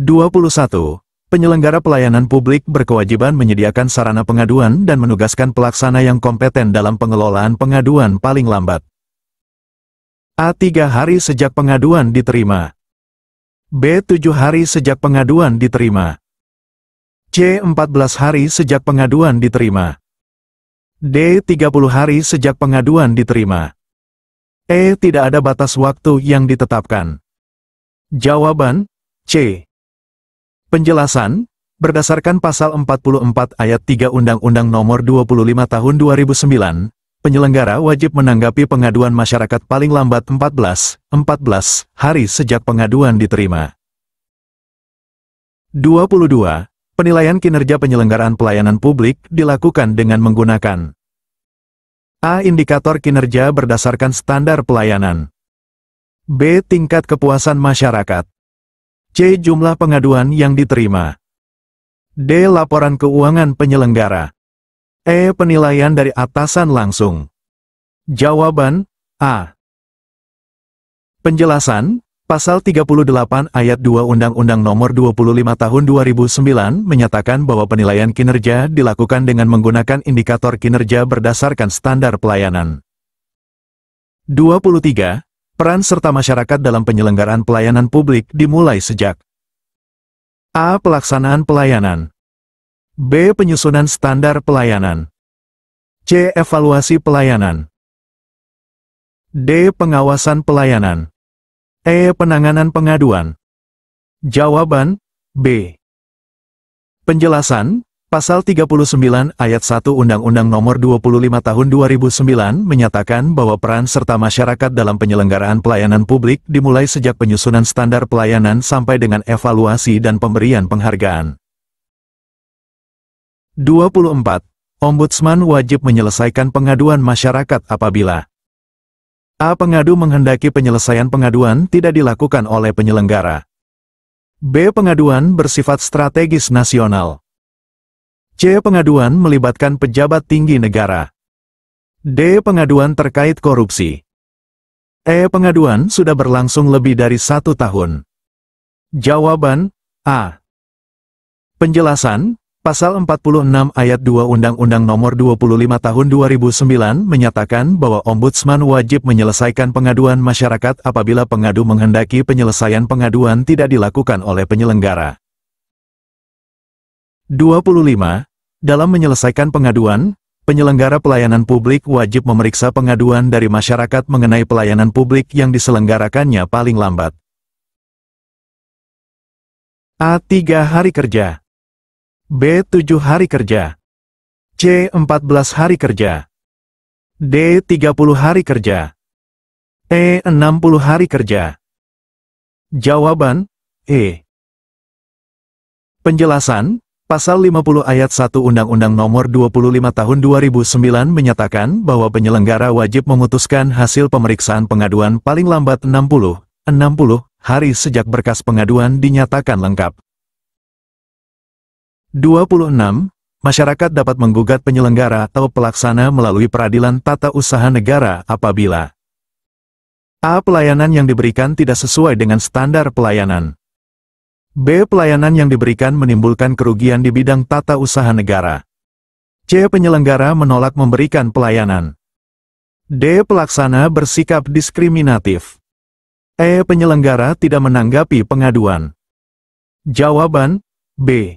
21. Penyelenggara pelayanan publik berkewajiban menyediakan sarana pengaduan dan menugaskan pelaksana yang kompeten dalam pengelolaan pengaduan paling lambat. A. 3 hari sejak pengaduan diterima. B. 7 hari sejak pengaduan diterima. C. 14 hari sejak pengaduan diterima. D. 30 hari sejak pengaduan diterima. E. Tidak ada batas waktu yang ditetapkan. Jawaban C. Penjelasan, berdasarkan pasal 44 ayat 3 Undang-Undang Nomor 25 Tahun 2009, penyelenggara wajib menanggapi pengaduan masyarakat paling lambat 14 hari sejak pengaduan diterima. 22. Penilaian kinerja penyelenggaraan pelayanan publik dilakukan dengan menggunakan A. Indikator kinerja berdasarkan standar pelayanan. B. Tingkat kepuasan masyarakat. C. Jumlah pengaduan yang diterima. D. Laporan keuangan penyelenggara. E. Penilaian dari atasan langsung. Jawaban A. Penjelasan, pasal 38 ayat 2 Undang-Undang Nomor 25 Tahun 2009 menyatakan bahwa penilaian kinerja dilakukan dengan menggunakan indikator kinerja berdasarkan standar pelayanan. 23. Peran serta masyarakat dalam penyelenggaraan pelayanan publik dimulai sejak A. Pelaksanaan pelayanan. B. Penyusunan standar pelayanan. C. Evaluasi pelayanan. D. Pengawasan pelayanan. E. Penanganan pengaduan. Jawaban B. Penjelasan, pasal 39 ayat 1 Undang-Undang Nomor 25 Tahun 2009 menyatakan bahwa peran serta masyarakat dalam penyelenggaraan pelayanan publik dimulai sejak penyusunan standar pelayanan sampai dengan evaluasi dan pemberian penghargaan. 24. Ombudsman wajib menyelesaikan pengaduan masyarakat apabila A. Pengadu menghendaki penyelesaian pengaduan tidak dilakukan oleh penyelenggara. B. Pengaduan bersifat strategis nasional. C. Pengaduan melibatkan pejabat tinggi negara. D. Pengaduan terkait korupsi. E. Pengaduan sudah berlangsung lebih dari 1 tahun. Jawaban A. Penjelasan, pasal 46 ayat 2 Undang-Undang Nomor 25 Tahun 2009 menyatakan bahwa Ombudsman wajib menyelesaikan pengaduan masyarakat apabila pengadu menghendaki penyelesaian pengaduan tidak dilakukan oleh penyelenggara. 25. Dalam menyelesaikan pengaduan, penyelenggara pelayanan publik wajib memeriksa pengaduan dari masyarakat mengenai pelayanan publik yang diselenggarakannya paling lambat. A. 3 hari kerja. B. 7 hari kerja. C. 14 hari kerja. D. 30 hari kerja. E. 60 hari kerja. Jawaban E. Penjelasan, pasal 50 ayat 1 Undang-Undang Nomor 25 Tahun 2009 menyatakan bahwa penyelenggara wajib memutuskan hasil pemeriksaan pengaduan paling lambat 60 hari sejak berkas pengaduan dinyatakan lengkap. 26. Masyarakat dapat menggugat penyelenggara atau pelaksana melalui peradilan tata usaha negara apabila A. Pelayanan yang diberikan tidak sesuai dengan standar pelayanan. B. Pelayanan yang diberikan menimbulkan kerugian di bidang tata usaha negara. C. Penyelenggara menolak memberikan pelayanan. D. Pelaksana bersikap diskriminatif. E. Penyelenggara tidak menanggapi pengaduan. Jawaban B.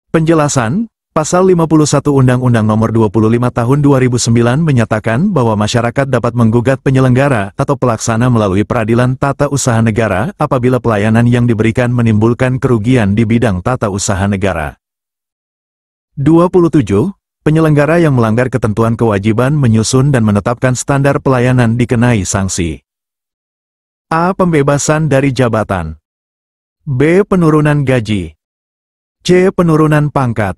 Penjelasan, pasal 51 Undang-Undang Nomor 25 Tahun 2009 menyatakan bahwa masyarakat dapat menggugat penyelenggara atau pelaksana melalui peradilan tata usaha negara apabila pelayanan yang diberikan menimbulkan kerugian di bidang tata usaha negara. 27. Penyelenggara yang melanggar ketentuan kewajiban menyusun dan menetapkan standar pelayanan dikenai sanksi. A. Pembebasan dari jabatan. B. Penurunan gaji. C. Penurunan pangkat.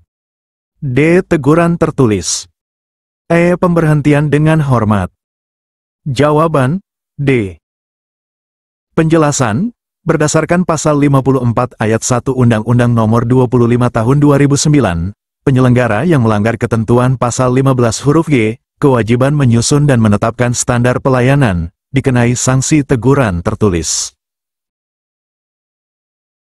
D. Teguran tertulis. E. Pemberhentian dengan hormat. Jawaban D. Penjelasan, berdasarkan pasal 54 ayat 1 Undang-Undang Nomor 25 Tahun 2009, penyelenggara yang melanggar ketentuan pasal 15 huruf G, kewajiban menyusun dan menetapkan standar pelayanan, dikenai sanksi teguran tertulis.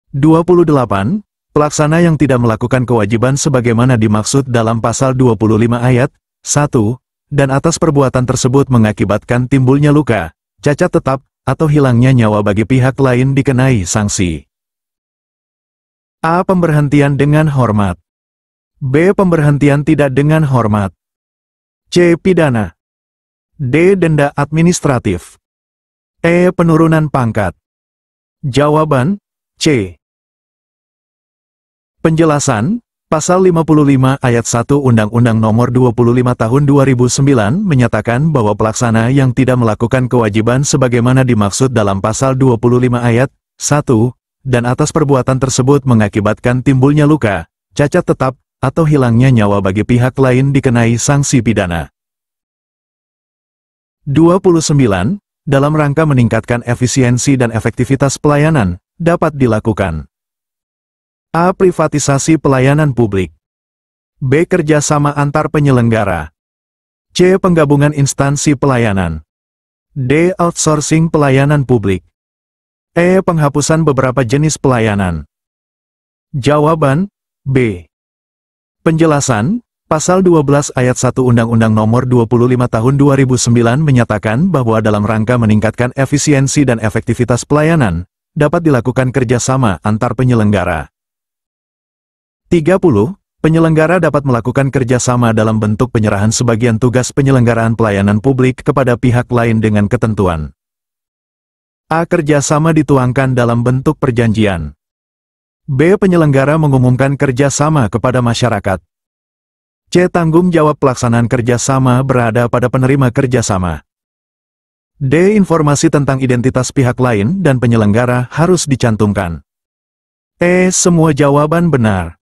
28. Pelaksana yang tidak melakukan kewajiban sebagaimana dimaksud dalam pasal 25 ayat 1 dan atas perbuatan tersebut mengakibatkan timbulnya luka, cacat tetap, atau hilangnya nyawa bagi pihak lain dikenai sanksi. A. Pemberhentian dengan hormat. B. Pemberhentian tidak dengan hormat. C. Pidana. D. Denda administratif. E. Penurunan pangkat. Jawaban C. Penjelasan, Pasal 55 ayat 1 Undang-Undang Nomor 25 Tahun 2009 menyatakan bahwa pelaksana yang tidak melakukan kewajiban sebagaimana dimaksud dalam Pasal 25 ayat 1 dan atas perbuatan tersebut mengakibatkan timbulnya luka, cacat tetap, atau hilangnya nyawa bagi pihak lain dikenai sanksi pidana. 29. Dalam rangka meningkatkan efisiensi dan efektivitas pelayanan, dapat dilakukan A. Privatisasi pelayanan publik. B. Kerjasama antar penyelenggara. C. Penggabungan instansi pelayanan. D. Outsourcing pelayanan publik. E. Penghapusan beberapa jenis pelayanan. Jawaban B. Penjelasan, Pasal 12 ayat 1 Undang-Undang Nomor 25 Tahun 2009 menyatakan bahwa dalam rangka meningkatkan efisiensi dan efektivitas pelayanan, dapat dilakukan kerjasama antar penyelenggara. 30. Penyelenggara dapat melakukan kerjasama dalam bentuk penyerahan sebagian tugas penyelenggaraan pelayanan publik kepada pihak lain dengan ketentuan. A. Kerjasama dituangkan dalam bentuk perjanjian. B. Penyelenggara mengumumkan kerjasama kepada masyarakat. C. Tanggung jawab pelaksanaan kerjasama berada pada penerima kerjasama. D. Informasi tentang identitas pihak lain dan penyelenggara harus dicantumkan. E. Semua jawaban benar.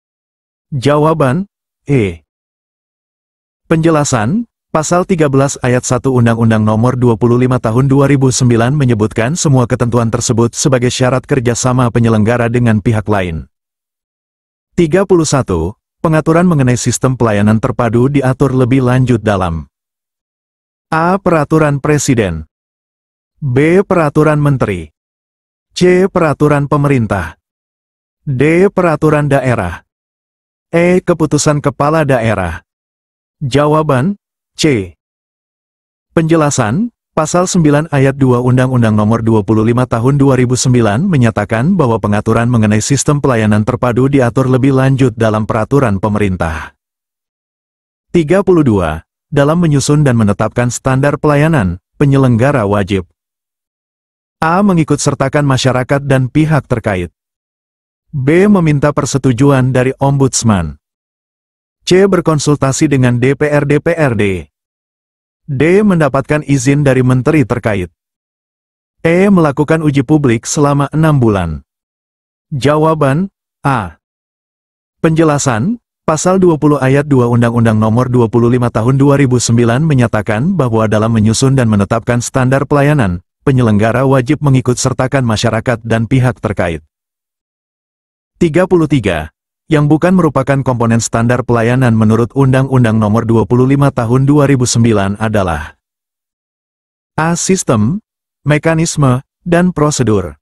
Jawaban E. Penjelasan, Pasal 13 ayat 1 Undang-Undang Nomor 25 Tahun 2009 menyebutkan semua ketentuan tersebut sebagai syarat kerjasama penyelenggara dengan pihak lain. 31. Pengaturan mengenai sistem pelayanan terpadu diatur lebih lanjut dalam A. Peraturan Presiden. B. Peraturan Menteri. C. Peraturan Pemerintah. D. Peraturan Daerah. E. Keputusan Kepala Daerah. Jawaban C. Penjelasan, Pasal 9 ayat 2 Undang-Undang Nomor 25 Tahun 2009 menyatakan bahwa pengaturan mengenai sistem pelayanan terpadu diatur lebih lanjut dalam peraturan pemerintah. 32. Dalam menyusun dan menetapkan standar pelayanan, penyelenggara wajib A. Mengikut sertakan masyarakat dan pihak terkait. B. Meminta persetujuan dari Ombudsman. C. Berkonsultasi dengan DPR-DPRD. D. Mendapatkan izin dari menteri terkait. E. Melakukan uji publik selama 6 bulan. Jawaban A. Penjelasan, Pasal 20 ayat 2 Undang-Undang Nomor 25 Tahun 2009 menyatakan bahwa dalam menyusun dan menetapkan standar pelayanan, penyelenggara wajib mengikut sertakan masyarakat dan pihak terkait. 33. Yang bukan merupakan komponen standar pelayanan menurut Undang-Undang Nomor 25 Tahun 2009 adalah A. Sistem, mekanisme, dan prosedur.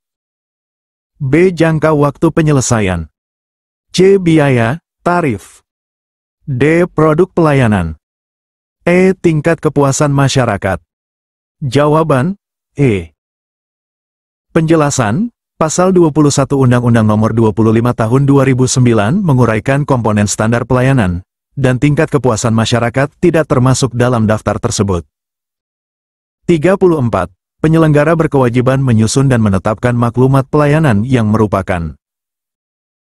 B. Jangka waktu penyelesaian. C. Biaya, tarif. D. Produk pelayanan. E. Tingkat kepuasan masyarakat. Jawaban E. Penjelasan, Pasal 21 Undang-Undang Nomor 25 Tahun 2009 menguraikan komponen standar pelayanan, dan tingkat kepuasan masyarakat tidak termasuk dalam daftar tersebut. 34. Penyelenggara berkewajiban menyusun dan menetapkan maklumat pelayanan yang merupakan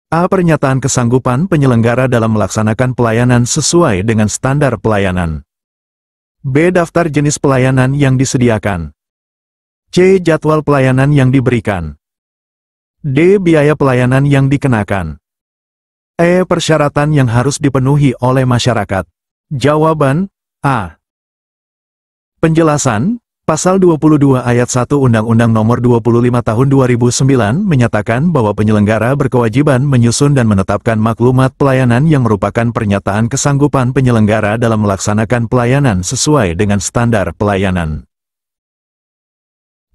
A. Pernyataan kesanggupan penyelenggara dalam melaksanakan pelayanan sesuai dengan standar pelayanan. B. Daftar jenis pelayanan yang disediakan. C. Jadwal pelayanan yang diberikan. D. Biaya pelayanan yang dikenakan. E. Persyaratan yang harus dipenuhi oleh masyarakat. Jawaban A. Penjelasan, Pasal 22 ayat 1 Undang-Undang Nomor 25 Tahun 2009 menyatakan bahwa penyelenggara berkewajiban menyusun dan menetapkan maklumat pelayanan yang merupakan pernyataan kesanggupan penyelenggara dalam melaksanakan pelayanan sesuai dengan standar pelayanan.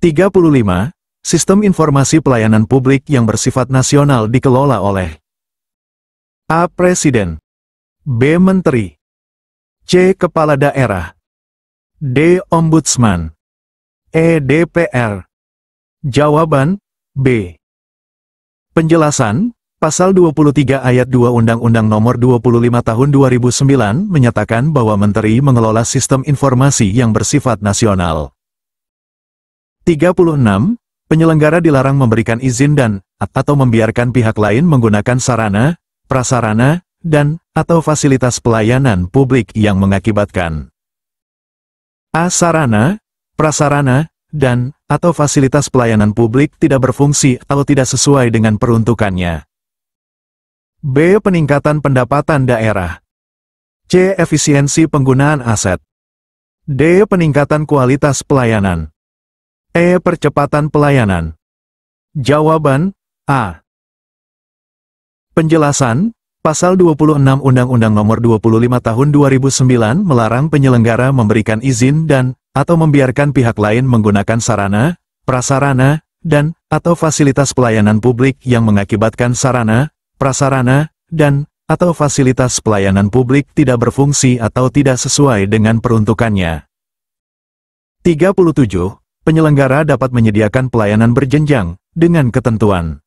35. Sistem informasi pelayanan publik yang bersifat nasional dikelola oleh A. Presiden, B. Menteri, C. Kepala Daerah, D. Ombudsman, E. DPR. Jawaban B. Penjelasan, Pasal 23 Ayat 2 Undang-Undang Nomor 25 Tahun 2009 menyatakan bahwa Menteri mengelola sistem informasi yang bersifat nasional. 36. Penyelenggara dilarang memberikan izin dan/atau membiarkan pihak lain menggunakan sarana, prasarana, dan/atau fasilitas pelayanan publik yang mengakibatkan A. Sarana, prasarana, dan/atau fasilitas pelayanan publik tidak berfungsi atau tidak sesuai dengan peruntukannya. B. Peningkatan pendapatan daerah. C. Efisiensi penggunaan aset. D. Peningkatan kualitas pelayanan. E. Percepatan pelayanan. Jawaban A. Penjelasan, Pasal 26 Undang-Undang Nomor 25 Tahun 2009 melarang penyelenggara memberikan izin dan/atau membiarkan pihak lain menggunakan sarana, prasarana, dan/atau fasilitas pelayanan publik yang mengakibatkan sarana, prasarana, dan/atau fasilitas pelayanan publik tidak berfungsi atau tidak sesuai dengan peruntukannya. 37. Penyelenggara dapat menyediakan pelayanan berjenjang, dengan ketentuan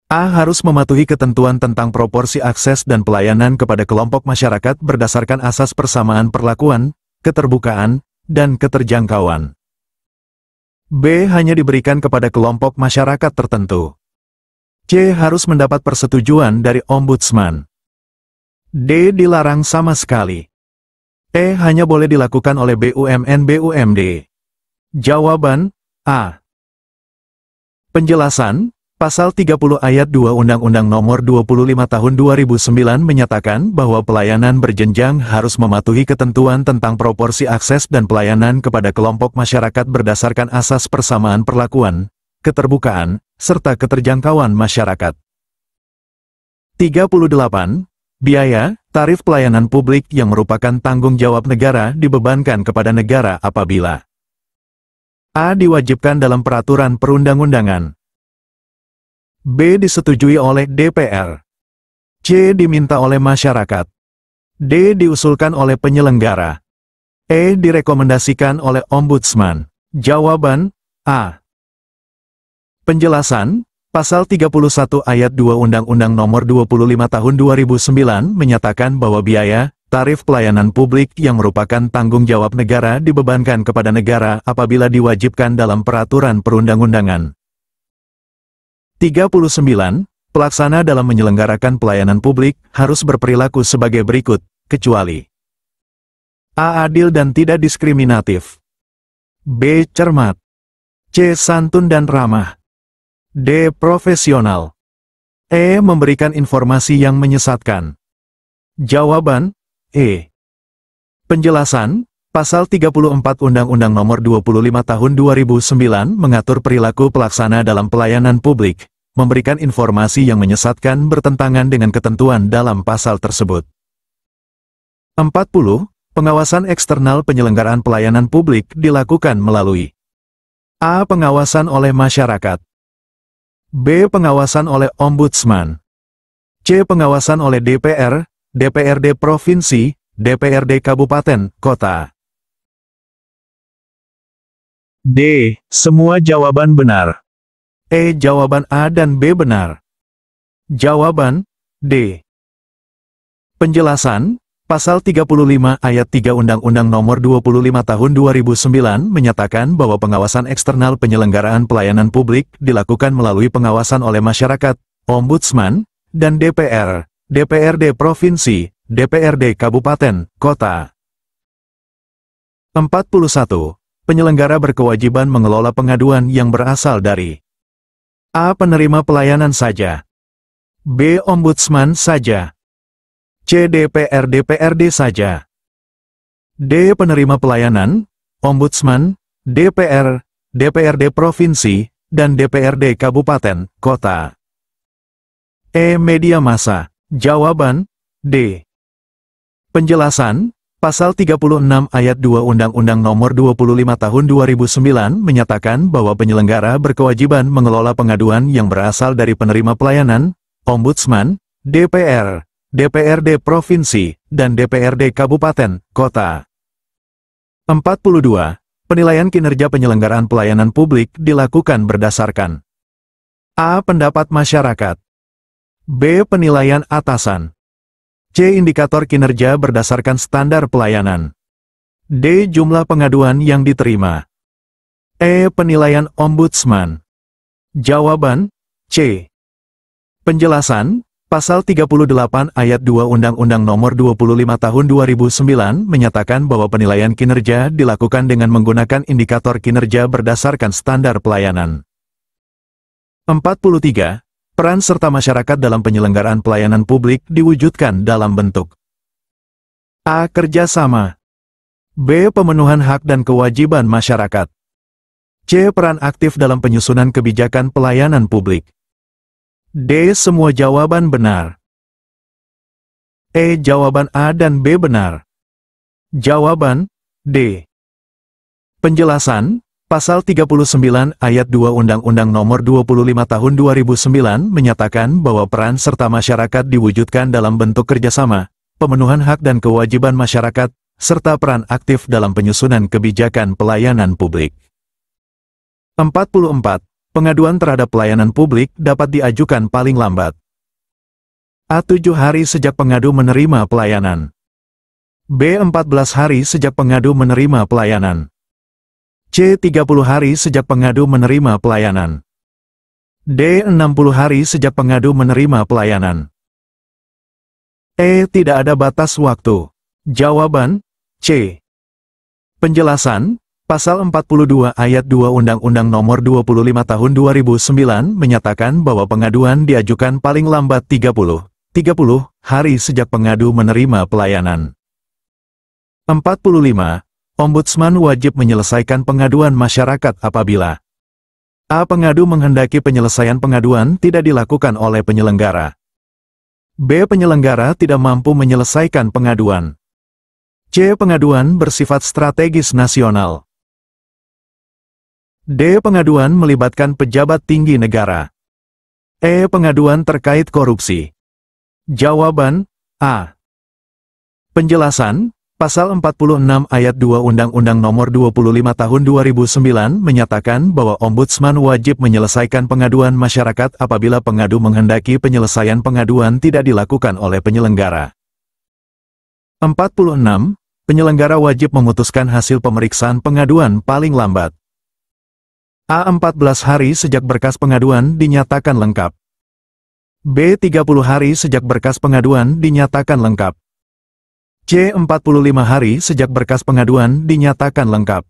A. Harus mematuhi ketentuan tentang proporsi akses dan pelayanan kepada kelompok masyarakat berdasarkan asas persamaan perlakuan, keterbukaan, dan keterjangkauan. B. Hanya diberikan kepada kelompok masyarakat tertentu. C. Harus mendapat persetujuan dari Ombudsman. D. Dilarang sama sekali. E. Hanya boleh dilakukan oleh BUMN-BUMD. Jawaban A. Penjelasan, Pasal 30 Ayat 2 Undang-Undang Nomor 25 Tahun 2009 menyatakan bahwa pelayanan berjenjang harus mematuhi ketentuan tentang proporsi akses dan pelayanan kepada kelompok masyarakat berdasarkan asas persamaan perlakuan, keterbukaan, serta keterjangkauan masyarakat. 38. Biaya, tarif pelayanan publik yang merupakan tanggung jawab negara dibebankan kepada negara apabila A. Diwajibkan dalam peraturan perundang-undangan. B. Disetujui oleh DPR. C. Diminta oleh masyarakat. D. Diusulkan oleh penyelenggara. E. Direkomendasikan oleh Ombudsman. Jawaban A. Penjelasan, Pasal 31 Ayat 2 Undang-Undang Nomor 25 Tahun 2009 menyatakan bahwa biaya, tarif pelayanan publik yang merupakan tanggung jawab negara dibebankan kepada negara apabila diwajibkan dalam peraturan perundang-undangan. 39. Pelaksana dalam menyelenggarakan pelayanan publik harus berperilaku sebagai berikut, kecuali A. Adil dan tidak diskriminatif. B. Cermat. C. Santun dan ramah. D. Profesional. E. Memberikan informasi yang menyesatkan. Jawaban E. Penjelasan, Pasal 34 Undang-Undang Nomor 25 Tahun 2009 mengatur perilaku pelaksana dalam pelayanan publik, memberikan informasi yang menyesatkan bertentangan dengan ketentuan dalam pasal tersebut. 40. Pengawasan eksternal penyelenggaraan pelayanan publik dilakukan melalui A. Pengawasan oleh masyarakat. B. Pengawasan oleh Ombudsman. C. Pengawasan oleh DPR, DPRD Provinsi, DPRD Kabupaten, Kota. D. Semua jawaban benar. E. Jawaban A dan B benar. Jawaban D. Penjelasan, Pasal 35 Ayat 3 Undang-Undang Nomor 25 Tahun 2009 menyatakan bahwa pengawasan eksternal penyelenggaraan pelayanan publik dilakukan melalui pengawasan oleh masyarakat, Ombudsman, dan DPR, DPRD Provinsi, DPRD Kabupaten, Kota. 41. Penyelenggara berkewajiban mengelola pengaduan yang berasal dari A. Penerima pelayanan saja. B. Ombudsman saja. C. DPR-DPRD saja. D. Penerima pelayanan, Ombudsman, DPR, DPRD Provinsi, dan DPRD Kabupaten, Kota. E. Media massa. Jawaban D. Penjelasan, Pasal 36 Ayat 2 Undang-Undang Nomor 25 Tahun 2009 menyatakan bahwa penyelenggara berkewajiban mengelola pengaduan yang berasal dari penerima pelayanan, Ombudsman, DPR, DPRD Provinsi, dan DPRD Kabupaten, Kota. 42. Penilaian kinerja penyelenggaraan pelayanan publik dilakukan berdasarkan A. Pendapat masyarakat, B. Penilaian atasan, C. Indikator kinerja berdasarkan standar pelayanan, D. Jumlah pengaduan yang diterima, E. Penilaian ombudsman. Jawaban C. Penjelasan, Pasal 38 Ayat 2 Undang-Undang Nomor 25 Tahun 2009 menyatakan bahwa penilaian kinerja dilakukan dengan menggunakan indikator kinerja berdasarkan standar pelayanan. 43. Peran serta masyarakat dalam penyelenggaraan pelayanan publik diwujudkan dalam bentuk A. Kerjasama, B. Pemenuhan hak dan kewajiban masyarakat, C. Peran aktif dalam penyusunan kebijakan pelayanan publik, D. Semua jawaban benar. E. Jawaban A dan B benar. Jawaban D. Penjelasan, Pasal 39 Ayat 2 Undang-Undang Nomor 25 Tahun 2009 menyatakan bahwa peran serta masyarakat diwujudkan dalam bentuk kerjasama, pemenuhan hak dan kewajiban masyarakat, serta peran aktif dalam penyusunan kebijakan pelayanan publik. 44. Pengaduan terhadap pelayanan publik dapat diajukan paling lambat A. 7 hari sejak pengadu menerima pelayanan, B. 14 hari sejak pengadu menerima pelayanan, C. 30 hari sejak pengadu menerima pelayanan, D. 60 hari sejak pengadu menerima pelayanan, E. Tidak ada batas waktu. Jawaban C. Penjelasan, Pasal 42 Ayat 2 Undang-Undang Nomor 25 Tahun 2009 menyatakan bahwa pengaduan diajukan paling lambat 30 hari sejak pengadu menerima pelayanan. 45. Ombudsman wajib menyelesaikan pengaduan masyarakat apabila A. Pengadu menghendaki penyelesaian pengaduan tidak dilakukan oleh penyelenggara, B. Penyelenggara tidak mampu menyelesaikan pengaduan, C. Pengaduan bersifat strategis nasional, D. Pengaduan melibatkan pejabat tinggi negara, E. Pengaduan terkait korupsi. Jawaban A. Penjelasan, Pasal 46 Ayat 2 Undang-Undang Nomor 25 Tahun 2009 menyatakan bahwa Ombudsman wajib menyelesaikan pengaduan masyarakat apabila pengadu menghendaki penyelesaian pengaduan tidak dilakukan oleh penyelenggara. 46. Penyelenggara wajib memutuskan hasil pemeriksaan pengaduan paling lambat A. 14 hari sejak berkas pengaduan dinyatakan lengkap, B. 30 hari sejak berkas pengaduan dinyatakan lengkap, C. 45 hari sejak berkas pengaduan dinyatakan lengkap,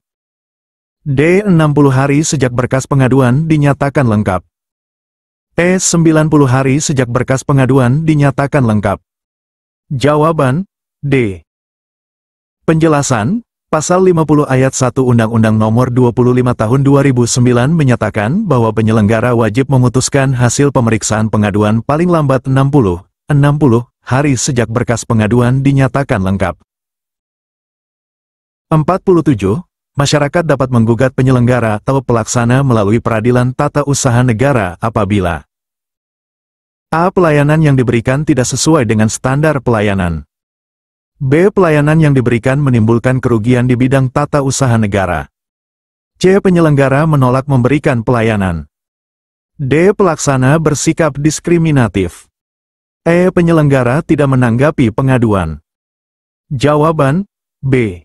D. 60 hari sejak berkas pengaduan dinyatakan lengkap, E. 90 hari sejak berkas pengaduan dinyatakan lengkap. Jawaban D. Penjelasan, Pasal 50 Ayat 1 Undang-Undang Nomor 25 Tahun 2009 menyatakan bahwa penyelenggara wajib memutuskan hasil pemeriksaan pengaduan paling lambat 60 hari sejak berkas pengaduan dinyatakan lengkap. 47. Masyarakat dapat menggugat penyelenggara atau pelaksana melalui peradilan tata usaha negara apabila A. Pelayanan yang diberikan tidak sesuai dengan standar pelayanan, B. Pelayanan yang diberikan menimbulkan kerugian di bidang tata usaha negara, C. Penyelenggara menolak memberikan pelayanan, D. Pelaksana bersikap diskriminatif, E. Penyelenggara tidak menanggapi pengaduan. Jawaban B.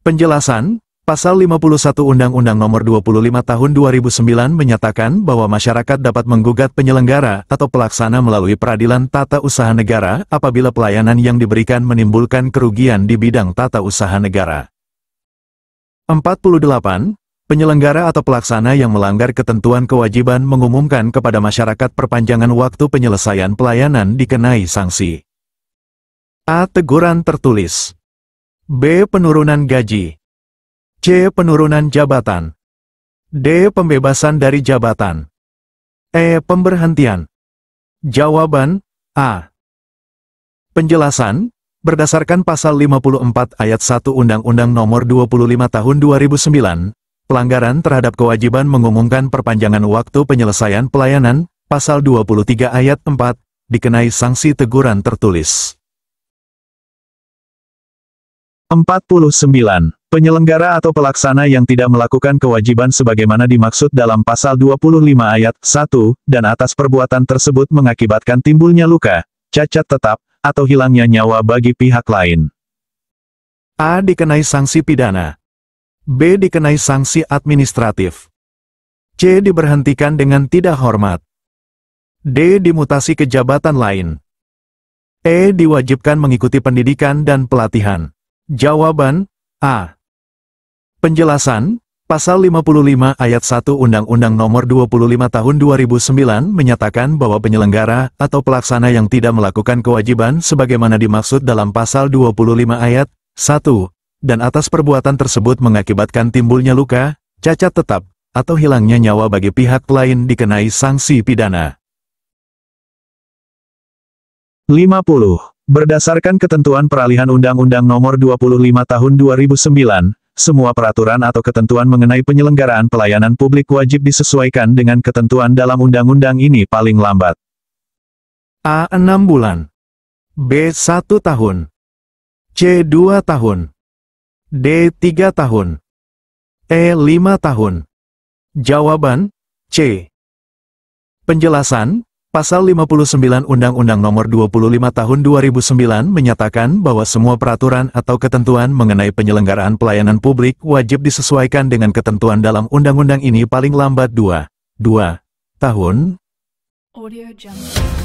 Penjelasan, Pasal 51 Undang-Undang Nomor 25 Tahun 2009 menyatakan bahwa masyarakat dapat menggugat penyelenggara atau pelaksana melalui peradilan tata usaha negara apabila pelayanan yang diberikan menimbulkan kerugian di bidang tata usaha negara. 48. Penyelenggara atau pelaksana yang melanggar ketentuan kewajiban mengumumkan kepada masyarakat perpanjangan waktu penyelesaian pelayanan dikenai sanksi. A. Teguran tertulis, B. Penurunan gaji, C. Penurunan jabatan, D. Pembebasan dari jabatan, E. Pemberhentian. Jawaban A. Penjelasan, Berdasarkan Pasal 54 Ayat 1 Undang-Undang Nomor 25 Tahun 2009, pelanggaran terhadap kewajiban mengumumkan perpanjangan waktu penyelesaian pelayanan, Pasal 23 Ayat 4, dikenai sanksi teguran tertulis. 49. Penyelenggara atau pelaksana yang tidak melakukan kewajiban sebagaimana dimaksud dalam Pasal 25 Ayat 1, dan atas perbuatan tersebut mengakibatkan timbulnya luka, cacat tetap, atau hilangnya nyawa bagi pihak lain. A. Dikenai sanksi pidana. B. Dikenai sanksi administratif. C. Diberhentikan dengan tidak hormat. D. Dimutasi ke jabatan lain. E. Diwajibkan mengikuti pendidikan dan pelatihan. Jawaban A. Penjelasan, Pasal 55 Ayat 1 Undang-Undang Nomor 25 Tahun 2009 menyatakan bahwa penyelenggara atau pelaksana yang tidak melakukan kewajiban sebagaimana dimaksud dalam Pasal 25 Ayat 1, dan atas perbuatan tersebut mengakibatkan timbulnya luka, cacat tetap, atau hilangnya nyawa bagi pihak lain dikenai sanksi pidana. 50. Berdasarkan ketentuan peralihan Undang-Undang Nomor 25 Tahun 2009, semua peraturan atau ketentuan mengenai penyelenggaraan pelayanan publik wajib disesuaikan dengan ketentuan dalam undang-undang ini paling lambat. A. 6 bulan. B. 1 tahun. C. 2 tahun. D. 3 tahun. E. 5 tahun. Jawaban C. Penjelasan, Pasal 59 Undang-Undang Nomor 25 Tahun 2009 menyatakan bahwa semua peraturan atau ketentuan mengenai penyelenggaraan pelayanan publik wajib disesuaikan dengan ketentuan dalam undang-undang ini paling lambat 2 tahun. Audio Jungle.